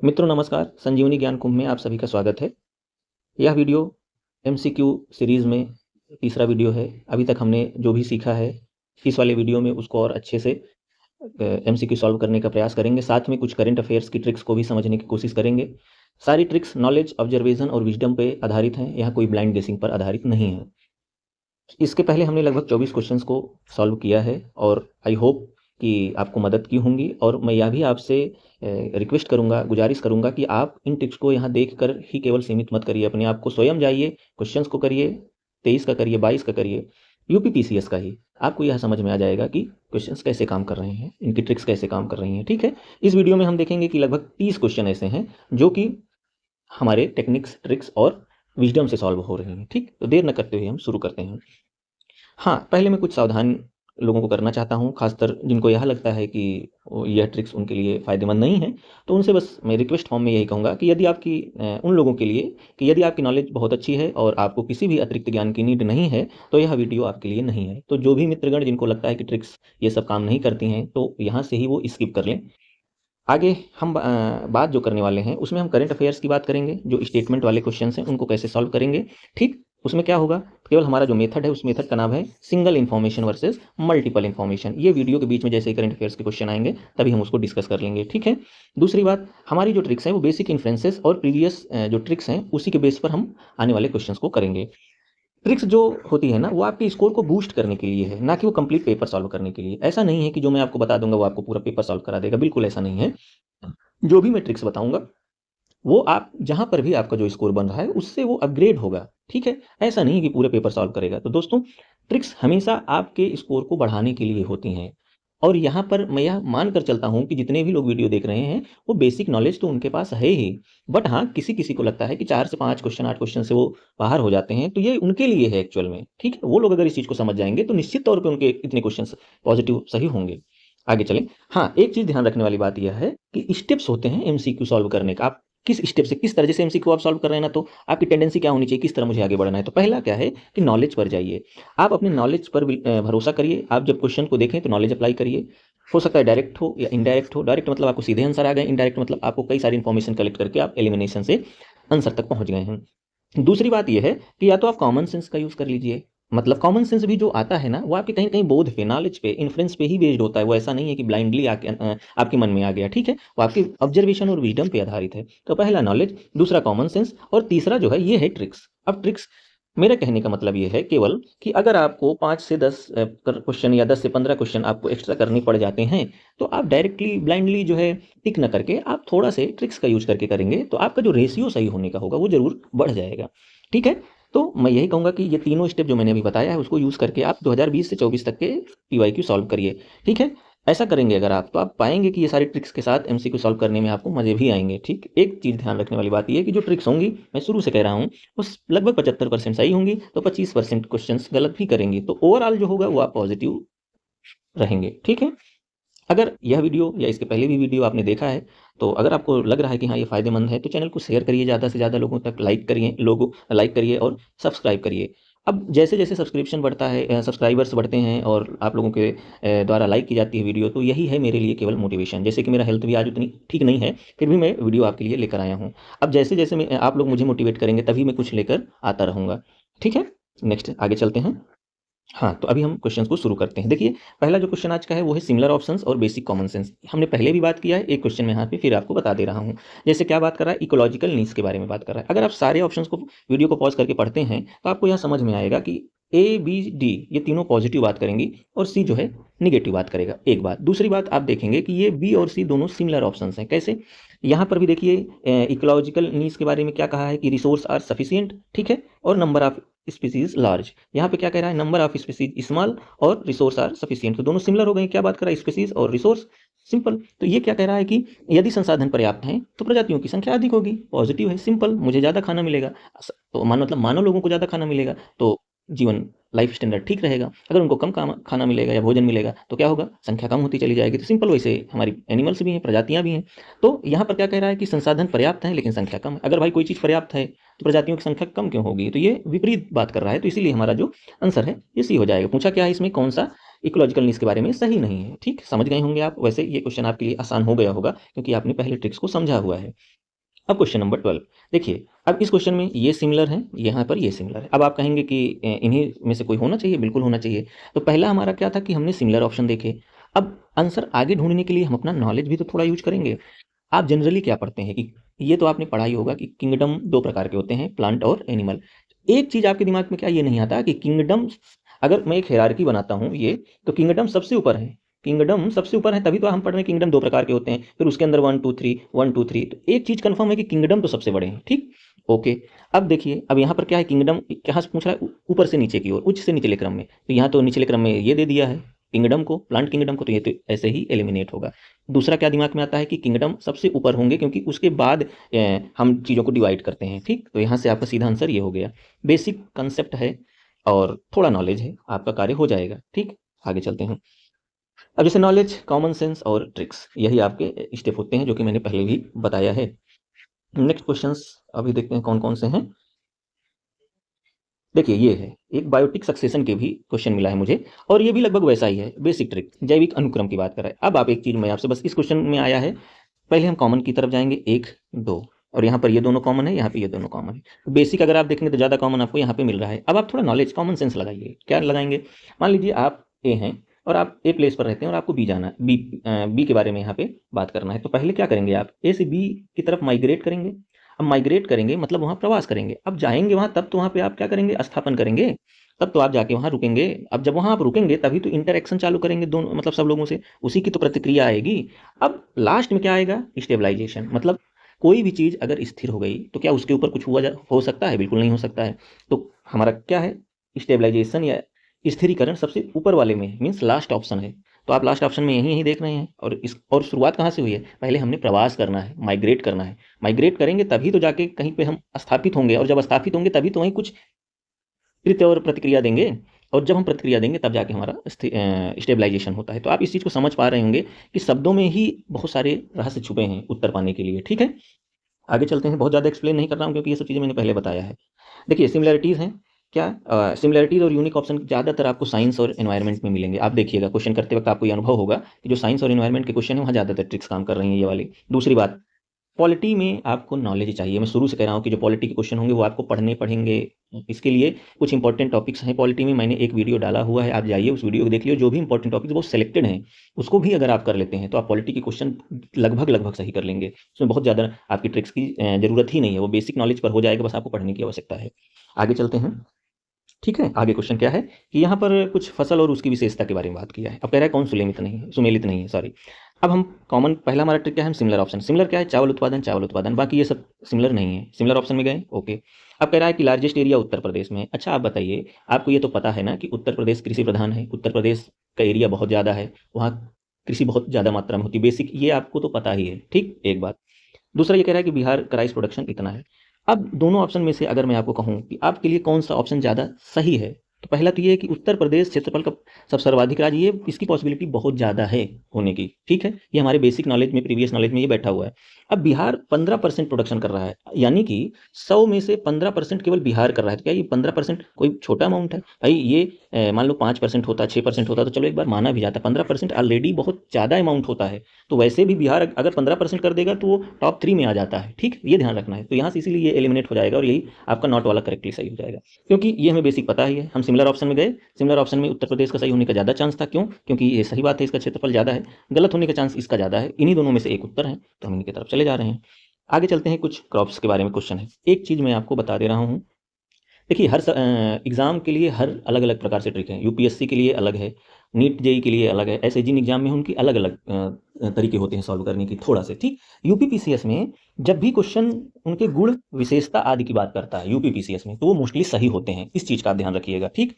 मित्रों नमस्कार, संजीवनी ज्ञान कुंभ में आप सभी का स्वागत है। यह वीडियो एमसीक्यू सीरीज़ में तीसरा वीडियो है। अभी तक हमने जो भी सीखा है, इस वाले वीडियो में उसको और अच्छे से एमसीक्यू सॉल्व करने का प्रयास करेंगे। साथ में कुछ करंट अफेयर्स की ट्रिक्स को भी समझने की कोशिश करेंगे। सारी ट्रिक्स नॉलेज, ऑब्जर्वेशन और विजडम पे आधारित हैं। यहाँ कोई ब्लाइंड गेसिंग पर आधारित नहीं है। इसके पहले हमने लगभग 24 क्वेश्चंस को सॉल्व किया है और आई होप कि आपको मदद की होंगी। और मैं यह भी आपसे रिक्वेस्ट करूंगा, गुजारिश करूंगा कि आप इन टिप्स को यहाँ देखकर ही केवल सीमित मत करिए, अपने आप को स्वयं जाइए, क्वेश्चंस को करिए, 23 का करिए, 22 का करिए, यूपीपीसीएस का ही। आपको यह समझ में आ जाएगा कि क्वेश्चंस कैसे काम कर रहे हैं, इनकी ट्रिक्स कैसे काम कर रही हैं। ठीक है, इस वीडियो में हम देखेंगे कि लगभग 30 क्वेश्चन ऐसे हैं जो कि हमारे टेक्निक्स, ट्रिक्स और विजडम से सॉल्व हो रहे हैं। ठीक, तो देर न करते हुए हम शुरू करते हैं। हाँ, पहले मैं कुछ सावधान लोगों को करना चाहता हूँ, खासकर जिनको यह लगता है कि यह ट्रिक्स उनके लिए फ़ायदेमंद नहीं है। तो उनसे बस मैं रिक्वेस्ट फॉर्म में यही कहूँगा कि यदि आपकी उन लोगों के लिए कि यदि आपकी नॉलेज बहुत अच्छी है और आपको किसी भी अतिरिक्त ज्ञान की नीड नहीं है, तो यह वीडियो आपके लिए नहीं है। तो जो भी मित्रगण जिनको लगता है कि ट्रिक्स ये सब काम नहीं करती हैं, तो यहाँ से ही वो स्किप कर लें। आगे हम बात जो करने वाले हैं उसमें हम करंट अफेयर्स की बात करेंगे। जो स्टेटमेंट वाले क्वेश्चन हैं उनको कैसे सॉल्व करेंगे। ठीक, उसमें क्या होगा, केवल हमारा जो मेथड है उस मेथड का नाम है single information versus multiple information. ये वीडियो के बीच में जैसे ही करंट अफेयर्स के क्वेश्चन आएंगे तभी हम उसको डिस्कस कर लेंगे। ठीक है, दूसरी बात, हमारी जो ट्रिक्स हैं वो बेसिक इन्फ्रेंसेस और प्रीवियस जो ट्रिक्स हैं उसी के बेस पर हम आने वाले क्वेश्चन को करेंगे। ट्रिक्स जो होती है ना, वो आपके स्कोर को बूस्ट करने के लिए है, ना कि वो कंप्लीट पेपर सॉल्व करने के लिए। ऐसा नहीं है कि जो मैं आपको बता दूंगा वो आपको पूरा पेपर सॉल्व करा देगा, बिल्कुल ऐसा नहीं है। जो भी मैं ट्रिक्स बताऊंगा वो आप जहां पर भी आपका जो स्कोर बन रहा है उससे वो अपग्रेड होगा। ठीक है, ऐसा नहीं कि पूरे पेपर सॉल्व करेगा। तो दोस्तों, ट्रिक्स हमेशा आपके स्कोर को बढ़ाने के लिए होती हैं। और यहाँ पर मैं यह मानकर चलता हूँ कि जितने भी लोग वीडियो देख रहे हैं वो बेसिक नॉलेज तो उनके पास है ही। बट हाँ, किसी किसी को लगता है कि 4 से 5 क्वेश्चन, 8 क्वेश्चन से वो बाहर हो जाते हैं, तो ये उनके लिए है एक्चुअल में। ठीक है, वो लोग अगर इस चीज़ को समझ जाएंगे तो निश्चित तौर पर उनके इतने क्वेश्चन पॉजिटिव सही होंगे। आगे चलें। हाँ, एक चीज़ ध्यान रखने वाली बात यह है कि स्टेप्स होते हैं एमसीक्यू सॉल्व करने का। आप किस स्टेप से, किस तरह से एमसीक्यू आप सॉल्व कर रहे हैं ना, तो आपकी टेंडेंसी क्या होनी चाहिए, किस तरह मुझे आगे बढ़ना है। तो पहला क्या है कि नॉलेज पर जाइए। आप अपने नॉलेज पर भरोसा करिए। आप जब क्वेश्चन को देखें तो नॉलेज अप्लाई करिए। हो सकता है डायरेक्ट हो या इनडायरेक्ट हो। डायरेक्ट मतलब आपको सीधे आंसर आ गए, इनडायरेक्ट मतलब आपको कई सारी इन्फॉर्मेशन कलेक्ट करके आप एलिमिनेशन से आंसर तक पहुंच गए हैं। दूसरी बात यह है कि या तो आप कॉमन सेंस का यूज़ कर लीजिए। मतलब कॉमन सेंस भी जो आता है ना, वो आपके कहीं कहीं बोध पे, नॉलेज पे, इन्फ्रेंस पे ही बेस्ड होता है। वो ऐसा नहीं है कि ब्लाइंडली आपके मन में आ गया। ठीक है, वो आपके ऑब्जर्वेशन और विजडम पे आधारित है। तो पहला नॉलेज, दूसरा कॉमन सेंस और तीसरा जो है ये है ट्रिक्स। अब ट्रिक्स, मेरा कहने का मतलब ये है केवल कि अगर आपको 5 से 10 क्वेश्चन या 10 से 15 क्वेश्चन आपको एक्स्ट्रा करने पड़ जाते हैं, तो आप डायरेक्टली ब्लाइंडली जो है टिक न करके आप थोड़ा से ट्रिक्स का यूज करके करेंगे तो आपका जो रेशियो सही होने का होगा वो जरूर बढ़ जाएगा। ठीक है, तो मैं यही कहूंगा कि ये तीनों स्टेप जो मैंने अभी बताया है उसको यूज करके आप 2020 से 24 तक के पीवाईक्यू सॉल्व करिए। ठीक है, ऐसा करेंगे अगर आप, तो आप पाएंगे कि ये सारी ट्रिक्स के साथ एमसीक्यू सॉल्व करने में आपको मजे भी आएंगे। ठीक, एक चीज ध्यान रखने वाली बात ये है कि जो ट्रिक्स होंगी, मैं शुरू से कह रहा हूँ, वो लगभग 75% सही होंगी, तो 25% क्वेश्चन गलत भी करेंगी। तो ओवरऑल जो होगा वो आप पॉजिटिव रहेंगे। ठीक है, अगर यह वीडियो या इसके पहले भी वीडियो आपने देखा है, तो अगर आपको लग रहा है कि हाँ ये फ़ायदेमंद है, तो चैनल को शेयर करिए, ज़्यादा से ज़्यादा लोगों तक लाइक करिए और सब्सक्राइब करिए। अब जैसे जैसे सब्सक्रिप्शन बढ़ता है, सब्सक्राइबर्स बढ़ते हैं और आप लोगों के द्वारा लाइक की जाती है वीडियो, तो यही है मेरे लिए केवल मोटिवेशन। जैसे कि मेरा हेल्थ भी आज उतनी ठीक नहीं है, फिर भी मैं वीडियो आपके लिए लेकर आया हूँ। अब जैसे जैसे आप लोग मुझे मोटिवेट करेंगे तभी मैं कुछ लेकर आता रहूँगा। ठीक है, नेक्स्ट आगे चलते हैं। हाँ, तो अभी हम क्वेश्चंस को शुरू करते हैं। देखिए, पहला जो क्वेश्चन आज का है वो है सिमिलर ऑप्शंस और बेसिक कॉमन सेंस। हमने पहले भी बात किया है, एक क्वेश्चन में यहाँ पे फिर आपको बता दे रहा हूँ। जैसे क्या बात कर रहा है, इकोलॉजिकल नीड्स के बारे में बात कर रहा है। अगर आप सारे ऑप्शंस को, वीडियो को पॉज करके पढ़ते हैं तो आपको यह समझ में आएगा कि ए बी डी ये तीनों पॉजिटिव बात करेंगी और सी जो है निगेटिव बात करेगा। एक बात, दूसरी बात आप देखेंगे कि ये बी और सी दोनों सिमिलर ऑप्शंस हैं। कैसे, यहाँ पर भी देखिए इकोलॉजिकल नीड्स के बारे में क्या कहा है कि रिसोर्स आर सफिशिएंट। ठीक है, और नंबर ऑफ स्पीसीज लार्ज। यहाँ पे क्या कह रहा है, नंबर ऑफ स्पीसीज स्मॉल और रिसोर्स आर सफिशिएंट। तो दोनों सिमिलर हो गए। क्या बात कर रहा है, स्पीसीज और रिसोर्स। सिंपल। तो ये क्या कह रहा है कि यदि संसाधन पर्याप्त हैं तो प्रजातियों की संख्या अधिक होगी। पॉजिटिव है, सिंपल, मुझे ज्यादा खाना मिलेगा। तो मतलब मानव लोगों को ज्यादा खाना मिलेगा तो जीवन, लाइफ स्टैंडर्ड ठीक रहेगा। अगर उनको कम खाना मिलेगा या भोजन मिलेगा तो क्या होगा, संख्या कम होती चली जाएगी। तो सिंपल, वैसे हमारी एनिमल्स भी हैं, प्रजातियां भी हैं। तो यहाँ पर क्या कह रहा है कि संसाधन पर्याप्त है लेकिन संख्या कम है। अगर भाई कोई चीज़ पर्याप्त है तो प्रजातियों की संख्या कम क्यों होगी, तो ये विपरीत बात कर रहा है। तो इसीलिए हमारा जो आंसर है ये सी हो जाएगा। पूछा क्या है इसमें, कौन सा इकोलॉजिकल नीड्स के बारे में सही नहीं है। ठीक, समझ गए होंगे आप। वैसे ये क्वेश्चन आपके लिए आसान हो गया होगा क्योंकि आपने पहले ट्रिक्स को समझा हुआ है। अब क्वेश्चन नंबर 12 देखिए। अब इस क्वेश्चन में ये सिमिलर है, यहाँ पर ये सिमिलर है। अब आप कहेंगे कि इन्हीं में से कोई होना चाहिए, बिल्कुल होना चाहिए। तो पहला हमारा क्या था कि हमने सिमिलर ऑप्शन देखे। अब आंसर आगे ढूंढने के लिए हम अपना नॉलेज भी तो थोड़ा यूज करेंगे। आप जनरली क्या पढ़ते हैं कि ये तो आपने पढ़ा ही होगा कि किंगडम दो प्रकार के होते हैं, प्लांट और एनिमल। एक चीज आपके दिमाग में क्या ये नहीं आता कि किंगडम, अगर मैं एक हायरार्की बनाता हूँ ये, तो किंगडम सबसे ऊपर है। किंगडम सबसे ऊपर है, तभी तो हम पढ़ रहे हैं किंगडम दो प्रकार के होते हैं, फिर उसके अंदर 1 2 3 1 2 3। तो एक चीज कंफर्म है कि किंगडम तो सबसे बड़े हैं। ठीक, ओके। अब देखिए, अब यहाँ पर क्या है, किंगडम कहाँ से पूछ रहा है, ऊपर से नीचे की ओर, उच्च से निचले क्रम में। तो यहाँ तो निचले क्रम में ये दे दिया है किंगडम को, प्लांट किंगडम को, तो ये तो ऐसे ही एलिमिनेट होगा। दूसरा क्या दिमाग में आता है कि किंगडम सबसे ऊपर होंगे क्योंकि उसके बाद हम चीज़ों को डिवाइड करते हैं। ठीक, तो यहाँ से आपका सीधा आंसर ये हो गया। बेसिक कंसेप्ट है और थोड़ा नॉलेज है, आपका कार्य हो जाएगा। ठीक, आगे चलते हैं। अब जैसे नॉलेज, कॉमन सेंस और ट्रिक्स, यही आपके स्टेप होते हैं जो कि मैंने पहले भी बताया है। नेक्स्ट क्वेश्चंस अभी देखते हैं कौन कौन से हैं। देखिए, ये है एक बायोटिक सक्सेशन के भी क्वेश्चन मिला है मुझे, और ये भी लगभग वैसा ही है, बेसिक ट्रिक, जैविक अनुक्रम की बात कर रहा है। अब आप एक चीज मैं आपसे, बस इस क्वेश्चन में आया है, पहले हम कॉमन की तरफ जाएंगे, 1 2, और यहाँ पर ये दोनों कॉमन है, यहाँ पे ये दोनों कॉमन है। तो बेसिक अगर आप देखेंगे तो ज़्यादा कॉमन आपको यहाँ पे मिल रहा है। अब आप थोड़ा नॉलेज, कॉमन सेंस लगाइए। क्या लगाएंगे, मान लीजिए आप ए हैं और आप ए प्लेस पर रहते हैं और आपको बी जाना है, बी के बारे में यहाँ पे बात करना है। तो पहले क्या करेंगे, आप ए से बी की तरफ माइग्रेट करेंगे। अब माइग्रेट करेंगे मतलब वहाँ प्रवास करेंगे। अब जाएंगे वहाँ, तब तो वहाँ पे आप क्या करेंगे, स्थापन करेंगे, तब तो आप जाके वहाँ रुकेंगे। अब जब वहाँ आप रुकेंगे तभी तो इंटरेक्शन चालू करेंगे दोनों, मतलब सब लोगों से, उसी की तो प्रतिक्रिया आएगी। अब लास्ट में क्या आएगा, स्टेबलाइजेशन। मतलब कोई भी चीज़ अगर स्थिर हो गई तो क्या उसके ऊपर कुछ हो सकता है, बिल्कुल नहीं हो सकता है। तो हमारा क्या है, स्टेबलाइजेशन या स्थिरीकरण सबसे ऊपर वाले में, मीन्स लास्ट ऑप्शन है। तो आप लास्ट ऑप्शन में यही यही देख रहे हैं। और शुरुआत कहाँ से हुई है, पहले हमने प्रवास करना है, माइग्रेट करना है। माइग्रेट करेंगे तभी तो जाके कहीं पे हम स्थापित होंगे, और जब स्थापित होंगे तभी तो वहीं कुछ कृत्य और प्रतिक्रिया देंगे, और जब हम प्रतिक्रिया देंगे तब जाके हमारा स्टेबलाइजेशन होता है। तो आप इस चीज़ को समझ पा रहे होंगे कि शब्दों में ही बहुत सारे रहस्य छुपे हैं उत्तर पाने के लिए। ठीक है, आगे चलते हैं। बहुत ज़्यादा एक्सप्लेन नहीं कर रहा हूँ क्योंकि ये सब चीज़ें मैंने पहले बताया है। देखिए, सिमिलैरिटीज़ हैं क्या, सिमिलैरिटीज़ और यूनिक ऑप्शन ज़्यादातर आपको साइंस और एनवायरनमेंट में मिलेंगे। आप देखिएगा क्वेश्चन करते वक्त आपको ये अनुभव होगा कि जो साइंस और एनवायरनमेंट के क्वेश्चन है वहाँ ज़्यादातर ट्रिक्स काम कर रही हैं, ये वाली। दूसरी बात, पॉलिटी में आपको नॉलेज चाहिए। मैं शुरू से कह रहा हूँ कि जो पॉलिटी के क्वेश्चन होंगे वो आपको पढ़ने पढ़ेंगे। इसके लिए कुछ इंपॉर्टेंट टॉपिक्स हैं पॉलिटी में, मैंने एक वीडियो डाला हुआ है, आप जाइए उस वीडियो को देख लियो। जो भी इंपॉर्टेंट टॉपिक्स वो सेलेक्टेड हैं, उसको भी अगर आप कर लेते हैं तो आप पॉलिटी के क्वेश्चन लगभग लगभग सही कर लेंगे। उसमें बहुत ज़्यादा आपकी ट्रिक्स की जरूरत ही नहीं है, वो बेसिक नॉलेज पर हो जाएगा, बस आपको पढ़ने की आवश्यकता है। आगे चलते हैं। ठीक है, आगे क्वेश्चन क्या है कि यहाँ पर कुछ फसल और उसकी विशेषता के बारे में बात किया है। अब कह रहा है कौन सुमेलित नहीं है, सुमेलित नहीं है, सॉरी। अब हम कॉमन, पहला हमारा ट्रिक क्या है, हम सिमिलर ऑप्शन। सिमिलर क्या है, चावल उत्पादन, चावल उत्पादन, बाकी ये सब सिमिलर नहीं है। सिमिलर ऑप्शन में गए, ओके। अब कह रहा है कि लार्जेस्ट एरिया उत्तर प्रदेश में है। अच्छा, आप बताइए, आपको ये तो पता है ना कि उत्तर प्रदेश कृषि प्रधान है, उत्तर प्रदेश का एरिया बहुत ज़्यादा है, वहाँ कृषि बहुत ज़्यादा मात्रा में होती है, बेसिक ये आपको तो पता ही है। ठीक, एक बात। दूसरा ये कह रहा है कि बिहार का राइस प्रोडक्शन इतना है। अब दोनों ऑप्शन में से अगर मैं आपको कहूँ कि आपके लिए कौन सा ऑप्शन ज़्यादा सही है, तो पहला तो ये है कि उत्तर प्रदेश क्षेत्रफल का सब सर्वाधिक राज्य, ये इसकी पॉसिबिलिटी बहुत ज़्यादा है होने की। ठीक है, ये हमारे बेसिक नॉलेज में, प्रीवियस नॉलेज में ये बैठा हुआ है। अब बिहार 15% प्रोडक्शन कर रहा है, यानी कि 100 में से 15% केवल बिहार कर रहा है। तो क्या ये 15% कोई छोटा अमाउंट है भाई? ये मान लो 5% होता, 6% होता तो चलो एक बार माना भी जाता। 15% ऑलरेडी बहुत ज़्यादा अमाउंट होता है। तो वैसे भी बिहार अगर 15% कर देगा तो वो टॉप 3 में आ जाता है। ठीक, ये ध्यान रखना है। तो यहाँ से इसीलिए ये एलिमिनेट हो जाएगा और यही आपका नॉट वाला करेक्टली सही हो जाएगा, क्योंकि ये हमें बेसिक पता ही है। हम सिमिलर ऑप्शन में गए, सिमिलर ऑप्शन में उत्तर प्रदेश का सही होने का ज़्यादा चांस था। क्यों? क्योंकि ये सही बात है, इसका क्षेत्रफल ज़्यादा है। गलत होने का चांस इसका ज़्यादा है। इन्हीं दोनों में से एक उत्तर है, तो हम इनकी तरफ चले जा रहे हैं। आगे चलते हैं, कुछ क्रॉप्स के बारे में क्वेश्चन है। एक चीज़ मैं आपको बता दे रहा हूँ, देखिए हर एग्ज़ाम के लिए हर अलग अलग प्रकार से ट्रिक है। यूपीएससी के लिए अलग है, नीट जेई के लिए अलग है, ऐसे जिन एग्जाम में उनकी अलग अलग तरीके होते हैं सॉल्व करने की, थोड़ा से। ठीक, यूपीपीसीएस में जब भी क्वेश्चन उनके गुण, विशेषता आदि की बात करता है यूपीपीसीएस में, तो वो मोस्टली सही होते हैं। इस चीज़ का आप ध्यान रखिएगा। ठीक,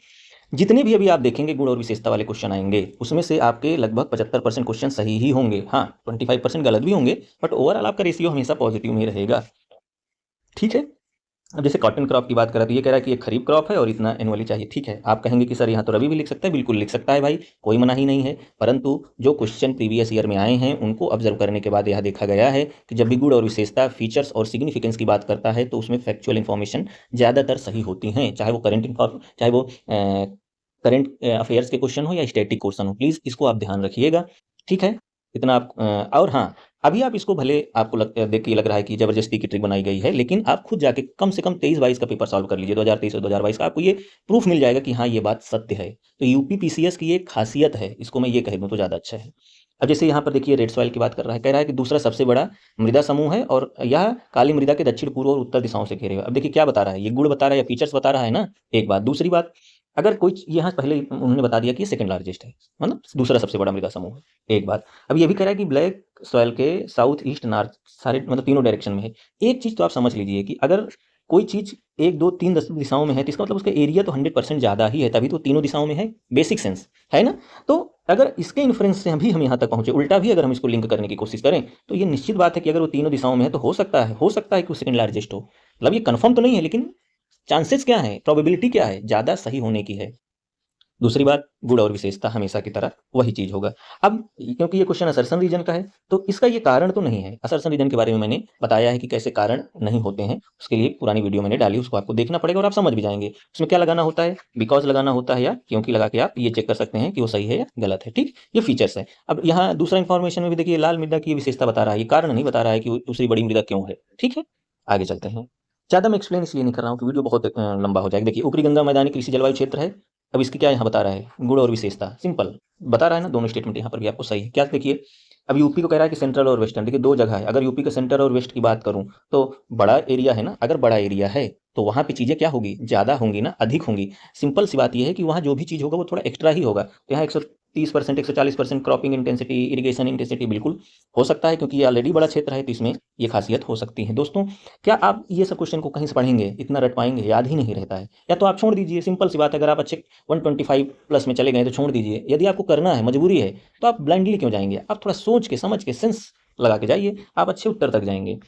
जितने भी अभी आप देखेंगे गुण और विशेषता वाले क्वेश्चन आएंगे, उसमें से आपके लगभग 75% क्वेश्चन सही ही होंगे। हाँ, 25% गलत भी होंगे, बट ओवरऑल आपका रेशियो हमेशा पॉजिटिव में रहेगा। ठीक है, अब जैसे कॉटन क्रॉप की बात करें तो ये कह रहा है कि ये खरीफ क्रॉप है और इतना एनुअली चाहिए। ठीक है, आप कहेंगे कि सर यहाँ तो रवि भी लिख सकता है, बिल्कुल लिख सकता है भाई, कोई मना ही नहीं है। परंतु जो क्वेश्चन प्रीवियस ईयर में आए हैं उनको ऑब्जर्व करने के बाद यह देखा गया है कि जब भी गुण और विशेषता, फीचर्स और सिग्निफिकेंस की बात करता है तो उसमें फैक्चुअल इन्फॉर्मेशन ज़्यादातर सही होती हैं, चाहे वो करंट इन्फॉर्म, चाहे वो करंट अफेयर्स के क्वेश्चन हो या स्टैटिक क्वेश्चन हो, प्लीज़ इसको आप ध्यान रखिएगा, ठीक है? इतना आप और हाँ, अभी आप इसको भले आपको देख के ये लग रहा है कि ज़बरदस्ती की ट्रिक बनाई गई है, लेकिन आप खुद जाके कम से कम 23-22 का पेपर सॉल्व कर लीजिए, 2023 और 2022 का, आपको ये प्रूफ मिल जाएगा कि हाँ, ये बात सत्य है। तो यूपी पीसीएस की एक खासियत है, इसको मैं ये कह दूँ तो ज़्यादा अच्छा है। अब जैसे यहाँ पर देखिए रेड सॉइल की बात कर रहा है, कह रहा है कि दूसरा सबसे बड़ा मृदा समूह है और यह काली मृदा के दक्षिण पूर्व और उत्तर दिशाओं से घिरे हुए। अब देखिए क्या बता रहा है, ये गुण बता रहा है या फीचर्स बता रहा है ना, एक बात। दूसरी बात, अगर कोई यहाँ पहले उन्होंने बता दिया कि ये सेकंड लार्जेस्ट है, मतलब दूसरा सबसे बड़ा मृदा समूह है, एक बात। अब ये भी कह रहा है कि ब्लैक सॉइल के साउथ ईस्ट नॉर्थ सारे मतलब तीनों डायरेक्शन में है। एक चीज़ तो आप समझ लीजिए कि अगर कोई चीज़ 1, 2, 3 दिशाओं में है तो इसका मतलब उसका एरिया तो 100% ज़्यादा ही है, तभी तो तीनों दिशाओं में है, बेसिक सेंस है ना। तो अगर इसके इन्फ्लुएंस से हम यहाँ तक पहुंचे, उल्टा भी अगर हम इसको लिंक करने की कोशिश करें, तो ये निश्चित बात है कि अगर वो तीनों दिशाओं में है तो हो सकता है कि वो सेकंड लार्जेस्ट हो। मतलब ये कंफर्म तो नहीं है, लेकिन चांसेस क्या है, प्रोबेबिलिटी क्या है, ज़्यादा सही होने की है। दूसरी बात, गुण और विशेषता हमेशा की तरह वही चीज़ होगा। अब क्योंकि ये क्वेश्चन असर्शन रीजन का है, तो इसका ये कारण तो नहीं है। असर्शन रीजन के बारे में मैंने बताया है कि कैसे कारण नहीं होते हैं, उसके लिए पुरानी वीडियो मैंने डाली, उसको आपको देखना पड़ेगा और आप समझ भी जाएंगे। उसमें क्या लगाना होता है, बिकॉज लगाना होता है या क्योंकि लगा के आप ये चेक कर सकते हैं कि वो सही है या गलत है, ठीक। ये फीचर्स है। अब यहाँ दूसरा इन्फॉर्मेशन में भी देखिए लाल मृदा की विशेषता बता रहा है, ये कारण नहीं बता रहा है कि दूसरी बड़ी मृदा क्यों है, ठीक है। आगे चलते हैं। ज़्यादा मैं एक्सप्लेन इसलिए नहीं कर रहा हूँ कि वीडियो बहुत लंबा हो जाएगा। देखिए ऊपरी गंगा मैदानी कृषि जलवायु क्षेत्र है। अब इसकी क्या यहाँ बता रहा है, गुण और विशेषता, सिंपल बता रहा है ना, दोनों स्टेटमेंट यहाँ पर भी आपको सही है। क्या देखिए, अब यूपी को कह रहा है कि सेंट्रल और वेस्टर्न, देखिए दो जगह है। अगर यूपी के सेंटर और वेस्ट की बात करूं तो बड़ा एरिया है ना, अगर बड़ा एरिया है तो वहाँ पे चीज़ें क्या होगी, ज़्यादा होंगी ना, अधिक होंगी। सिंपल सी बात यह है कि वहाँ जो भी चीज़ होगा वो थोड़ा एक्स्ट्रा ही होगा। तो यहाँ 130%, 140% क्रॉपिंग इंटेंसिटी, इरिगेशन इंटेंसिटी बिल्कुल हो सकता है, क्योंकि ये ऑलरेडी बड़ा क्षेत्र है, तो इसमें ये खासियत हो सकती है। दोस्तों, क्या आप ये सब क्वेश्चन को कहीं से पढ़ेंगे, इतना रट पाएंगे, याद ही नहीं रहता है। या तो आप छोड़ दीजिए, सिंपल सी बात है। अगर आप अच्छे 125 प्लस में चले गए तो छोड़ दीजिए। यदि आपको करना है, मजबूरी है, तो आप ब्लाइंडली क्यों जाएंगे, आप थोड़ा सोच के समझ के सेंस लगा के जाइए, आप अच्छे उत्तर तक जाएंगे।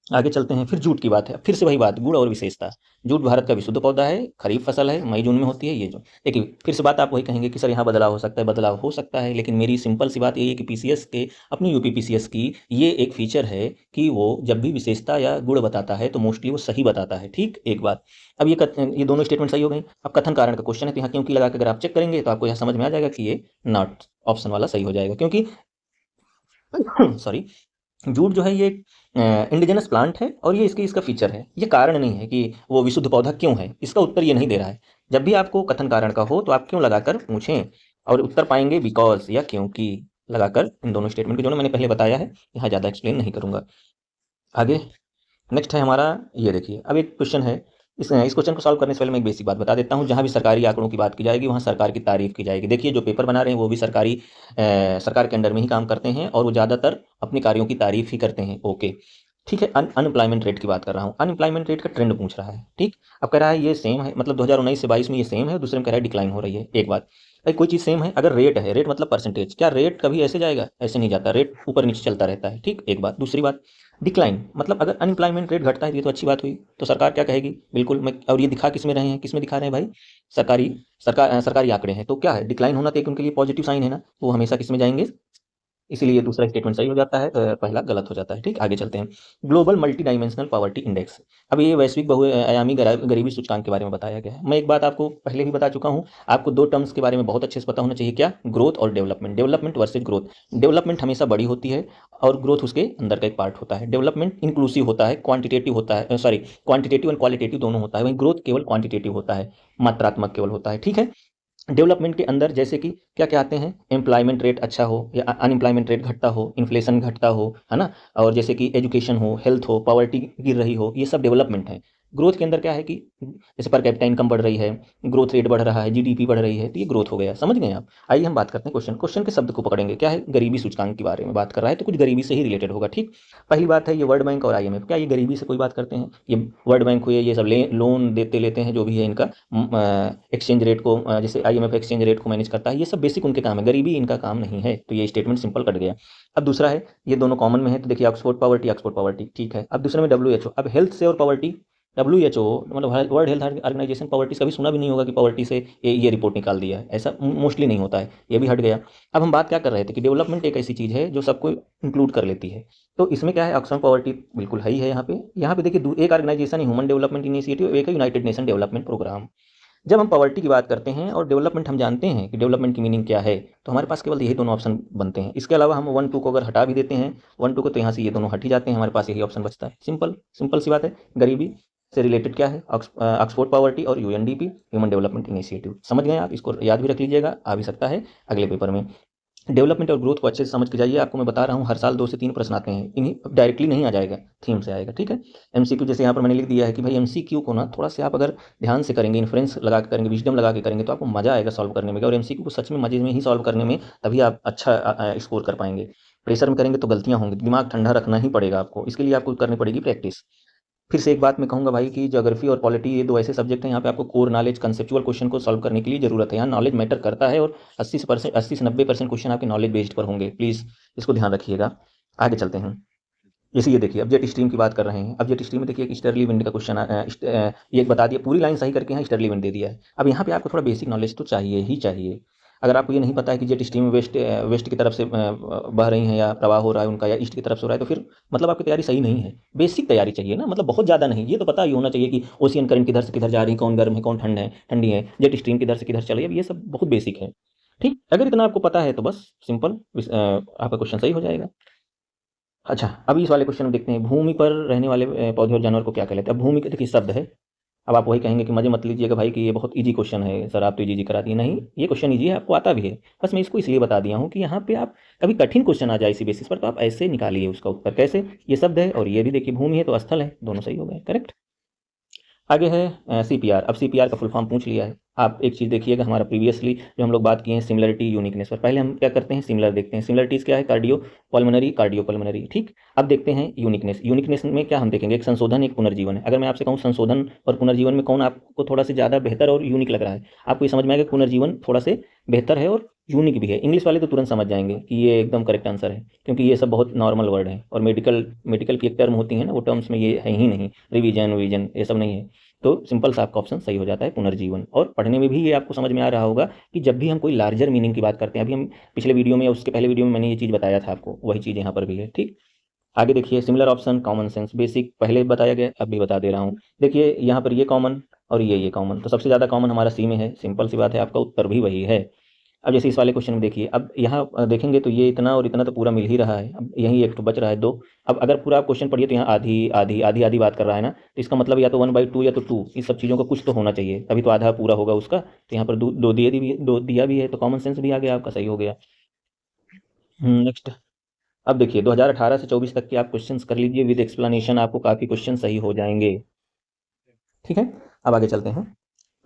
आगे चलते हैं। फिर जूट की बात है, फिर से वही बात, गुण और विशेषता। जूट भारत का विशुद्ध पौधा है, खरीफ फसल है, मई जून में होती है। ये जो देखिए फिर से बात आप वही कहेंगे कि सर यहाँ बदलाव हो सकता है, बदलाव हो सकता है, लेकिन मेरी सिंपल सी बात यही है कि पीसीएस के, अपनी यूपी पीसीएस की ये एक फीचर है कि वो जब भी विशेषता या गुण बताता है तो मोस्टली वो सही बताता है, ठीक। एक बात, अब ये दोनों स्टेटमेंट सही हो गई। अब कथन कारण का क्वेश्चन है, तो यहाँ क्योंकि लगा के अगर आप चेक करेंगे तो आपको यहाँ समझ में आ जाएगा कि ये नॉट ऑप्शन वाला सही हो जाएगा, क्योंकि सॉरी, जूट जो है ये इंडिजिनस प्लांट है और ये इसका फीचर है, ये कारण नहीं है कि वो विशुद्ध पौधा क्यों है। इसका उत्तर ये नहीं दे रहा है। जब भी आपको कथन कारण का हो तो आप क्यों लगाकर पूछें, और उत्तर पाएंगे बिकॉज या क्योंकि लगाकर, इन दोनों स्टेटमेंट को जो मैंने पहले बताया है, यहाँ ज़्यादा एक्सप्लेन नहीं करूंगा। आगे नेक्स्ट है हमारा, ये देखिए अब एक क्वेश्चन है। इस क्वेश्चन को सॉल्व करने से पहले मैं एक बेसिक बात बता देता हूँ। जहाँ भी सरकारी आंकड़ों की बात की जाएगी वहाँ सरकार की तारीफ की जाएगी। देखिए जो पेपर बना रहे हैं वो भी सरकार के अंडर में ही काम करते हैं और वो ज़्यादातर अपने कार्यों की तारीफ ही करते हैं, ओके, ठीक है। अनएम्प्लॉयमेंट रेट की बात कर रहा हूँ, अनएम्प्लॉयमेंट रेट का ट्रेंड पूछ रहा है, ठीक। अब कह रहा है ये सेम है, मतलब 2019 से 22 में ये सेम है, दूसरे में कह रहा है डिक्लाइन हो रही है। एक बात भाई, कोई चीज़ सेम है, अगर रेट है, रेट मतलब परसेंटेज, क्या रेट कभी ऐसे जाएगा, ऐसे नहीं जाता, रेट ऊपर नीचे चलता रहता है, ठीक। एक बात। दूसरी बात, डिक्लाइन मतलब अगर अनएम्प्लॉयमेंट रेट घटता है ये तो अच्छी बात हुई, तो सरकार क्या कहेगी, बिल्कुल मैं, और ये दिखा किस में रहे हैं, किस में दिखा रहे हैं भाई, सरकारी आंकड़े हैं, तो क्या है, डिक्लाइन होना तो एक उनके लिए पॉजिटिव साइन है ना, तो वो हमेशा किस में जाएंगे, इसीलिए दूसरा स्टेटमेंट सही हो जाता है, पहला गलत हो जाता है, ठीक। आगे चलते हैं। Global multi dimensional poverty index. अब ये वैश्विक बहुआयामी गरीबी सूचकांक के बारे में बताया गया है। मैं एक बात आपको पहले भी बता चुका हूँ, आपको दो टर्म्स के बारे में बहुत अच्छे से पता होना चाहिए, क्या, ग्रोथ और development. Development versus growth. Development हमेशा बड़ी होती है और ग्रोथ उसके अंदर का एक पार्ट होता है। डेवलपमेंट इंक्लूसिव होता है, क्वांटिटेटिव होता है, सॉरी, क्वांटिटेटिव एंड क्वालिटेटिव दोनों होता है, वहीं ग्रोथ केवल क्वांटिटेटिव होता है, मात्रात्मक केवल होता है, ठीक है। डेवलपमेंट के अंदर जैसे कि क्या क्या आते हैं, एम्प्लॉयमेंट रेट अच्छा हो या अनएम्प्लॉयमेंट रेट घटता हो, इन्फ्लेशन घटता हो, है ना, और जैसे कि एजुकेशन हो, हेल्थ हो, पॉवर्टी गिर रही हो, ये सब डेवलपमेंट है। ग्रोथ के अंदर क्या है कि जैसे पर कैपिटा इनकम बढ़ रही है, ग्रोथ रेट बढ़ रहा है, जीडीपी बढ़ रही है, तो ये ग्रोथ हो गया, समझ गए आप। आइए हम बात करते हैं क्वेश्चन के शब्द को पकड़ेंगे, क्या है, गरीबी सूचकांक के बारे में बात कर रहा है, तो कुछ गरीबी से ही रिलेटेड होगा, ठीक। पहली बात है, ये वर्ल्ड बैंक और आईएमएफ, क्या ये गरीबी से कोई बात करते हैं, ये वर्ल्ड बैंक हुए, ये सब लोन देते लेते हैं, जो भी है इनका एक्सचेंज रेट को, जैसे आईएमएफ एक्सचेंज रेट को मैनेज करता है, ये सब बेसिक उनके काम है, गरीबी इनका काम नहीं है, तो ये स्टेटमेंट सिंपल कट गया। अब दूसरा है, ये दोनों कॉमन में है, तो देखिए एक्सपोर्ट पावर्टी, ठीक है। अब दूसरे में डब्ल्यूएचओ, अब हेल्थ से और पावर्टी, डब्ल्यूएचओ मतलब वर्ल्ड हेल्थ ऑर्गेनाइजेशन, पावर्टी कभी सुना भी नहीं होगा कि पावर्टी से ये रिपोर्ट निकाल दिया है, ऐसा मोस्टली नहीं होता है, ये भी हट गया। अब हम बात क्या कर रहे थे कि डेवलपमेंट एक ऐसी चीज़ है जो सबको इंक्लूड कर लेती है, तो इसमें क्या है, ऑक्सफैम पावर्टी बिल्कुल है ही है। यहाँ पे देखिए एक ऑर्गेनाइजेशन है ह्यूमन डेवलपमेंट इनिशिएटिव, एक है यूनाइटेड नेशन डेवलपमेंट प्रोग्राम। जब हम पॉवर्टी की बात करते हैं और डेवलपमेंट हम जानते हैं कि डेवलपमेंट की मीनिंग क्या है, तो हमारे पास केवल यही दोनों ऑप्शन बनते हैं। इसके अलावा हम 1 2 को अगर हटा भी देते हैं 1 2 को, तो यहाँ से ये दोनों हट ही जाते हैं, हमारे पास यही ऑप्शन बचता है। सिंपल सिंपल सी बात है। गरीबी से रिलेटेड क्या है? ऑक्सफोर्ड पॉवर्टी और यूएनडीपी, ह्यूमन डेवलपमेंट इनिशिएटिव। समझ गए आप? इसको याद भी रख लीजिएगा, आ भी सकता है अगले पेपर में। डेवलपमेंट और ग्रोथ को अच्छे से समझ के जाइए। आपको मैं बता रहा हूँ हर साल 2 से 3 प्रश्न आते हैं, इन्हीं डायरेक्टली नहीं आ जाएगा, थीम से आएगा, ठीक है। एमसीक्यू जैसे यहाँ पर मैंने लिख दिया है कि भाई एमसीक्यू को ना थोड़ा से आप अगर ध्यान से करेंगे, इन्फ्रेंस लगा के करेंगे, विजडम लगा के करेंगे, तो आपको मजा आएगा सॉल्व करने में। और एमसीक्यू को सच में मजे में ही सॉल्व करने में तभी आप अच्छा स्कोर कर पाएंगे। प्रेशर में करेंगे तो गलतियां होंगी, दिमाग ठंडा रखना ही पड़ेगा आपको, इसके लिए आपको करनी पड़ेगी प्रैक्टिस। फिर से एक बात मैं कहूँगा भाई कि ज्योग्राफी और पॉलिटी ये दो ऐसे सब्जेक्ट हैं, यहाँ पे आपको कोर नॉलेज, कंसेप्चुअल क्वेश्चन को सॉल्व करने के लिए जरूरत है। यहाँ नॉलेज मैटर करता है और 80 से 90% क्वेश्चन आपके नॉलेज बेस्ड पर होंगे। प्लीज़ इसको ध्यान रखिएगा। आगे चलते हैं। जैसे ये देखिए, अब जेट स्ट्रीम की बात कर रहे हैं। अब जेट स्ट्रीम में देखिए कि स्टर्ली विंड का क्वेश्चन ये बता दिया, पूरी लाइन सही करके यहाँ स्टर्ली विंड दे दिया है। अब यहाँ पे आपको थोड़ा बेसिक नॉलेज तो चाहिए ही चाहिए। अगर आपको ये नहीं पता है कि जेट स्ट्रीम वेस्ट की तरफ से बह रही हैं या प्रवाह हो रहा है उनका, या ईस्ट की तरफ से हो रहा है, तो फिर मतलब आपकी तैयारी सही नहीं है। बेसिक तैयारी चाहिए ना, मतलब बहुत ज़्यादा नहीं, ये तो पता ही होना चाहिए कि ओशियन करंट किधर से किधर जा रही है, कौन गर्म है कौन ठंडी है, जेट स्ट्रीम किधर से किधर चल रही है, ये सब बहुत बेसिक है। ठीक, अगर इतना आपको पता है तो बस सिंपल आपका क्वेश्चन सही हो जाएगा। अच्छा, अभी इस वाले क्वेश्चन में देखते हैं, भूमि पर रहने वाले पौधे और जानवर को क्या कहते हैं। अब भूमि के देखिए शब्द है। अब आप वही कहेंगे कि मजे मत लीजिएगा भाई कि ये बहुत इजी क्वेश्चन है सर, आप तो इजी करा दिए। नहीं, ये क्वेश्चन इजी है, आपको आता भी है। बस मैं इसको इसलिए बता दिया हूँ कि यहाँ पे आप कभी कठिन क्वेश्चन आ जाए इसी बेसिस पर, तो आप ऐसे निकालिए उसका उत्तर। कैसे? ये शब्द है और ये भी देखिए भूमि है तो स्थल है, दोनों सही हो गए, करेक्ट। आगे है सीपीआर। अब सीपीआर का फुल फॉर्म पूछ लिया है। आप एक चीज़ देखिएगा, हमारा प्रीवियसली जो हम लोग बात किए हैं सिमिलरिटी यूनिकनेस पर, पहले हम क्या करते हैं, सिमिलर देखते हैं। सिमिलरिटीज़ क्या है? कार्डियो पल्मोनरी, ठीक। अब देखते हैं यूनिकनेस। यूनिकनेस में क्या हम देखेंगे, एक संशोधन एक पुनर्जीवन है। अगर मैं आपसे कहूँ संशोधन और पुनर्जीवन में कौन आपको थोड़ा से ज़्यादा बेहतर और यूनिक लग रहा है, आपको ये समझ में आएगा पुनर्जीवन थोड़ा से बेहतर है और यूनिक भी है। इंग्लिश वाले तो तुरंत समझ जाएंगे कि ये एकदम करेक्ट आंसर है, क्योंकि ये सब बहुत नॉर्मल वर्ड है, और मेडिकल मेडिकल की एक टर्म होती है ना, वो टर्म्स में ये है ही नहीं, रिवीजन विजन ये सब नहीं है। तो सिंपल सा आपका ऑप्शन सही हो जाता है, पुनर्जीवन। और पढ़ने में भी ये आपको समझ में आ रहा होगा कि जब भी हम कोई लार्जर मीनिंग की बात करते हैं, अभी हम पिछले वीडियो में या उसके पहले वीडियो में मैंने ये चीज़ बताया था आपको, वही चीज़ यहाँ पर भी है, ठीक। आगे देखिए, similar option, common sense, basic पहले बताया गया, अब भी बता दे रहा हूँ। देखिए यहाँ पर ये कॉमन और ये कॉमन, तो सबसे ज़्यादा कॉमन हमारा सी में है। सिंपल सी बात है, आपका उत्तर भी वही है। अब जैसे इस वाले क्वेश्चन में देखिए, अब यहाँ देखेंगे तो ये इतना और इतना तो पूरा मिल ही रहा है, अब यहीं एक तो बच रहा है 2। अब अगर पूरा आप क्वेश्चन पढ़िए तो यहाँ आधी आधी आधी आधी बात कर रहा है ना, तो इसका मतलब या तो 1/2 या तो 2, इस सब चीज़ों का कुछ तो होना चाहिए, तभी तो आधा पूरा होगा उसका। तो यहाँ पर दो दिया भी है, तो कॉमन सेंस भी आ गया आपका, सही हो गया। नेक्स्ट। अब देखिए 2018 से 24 तक के आप क्वेश्चंस कर लीजिए विद एक्सप्लेनेशन, आपको काफ़ी क्वेश्चन सही हो जाएंगे, ठीक है। अब आगे चलते हैं।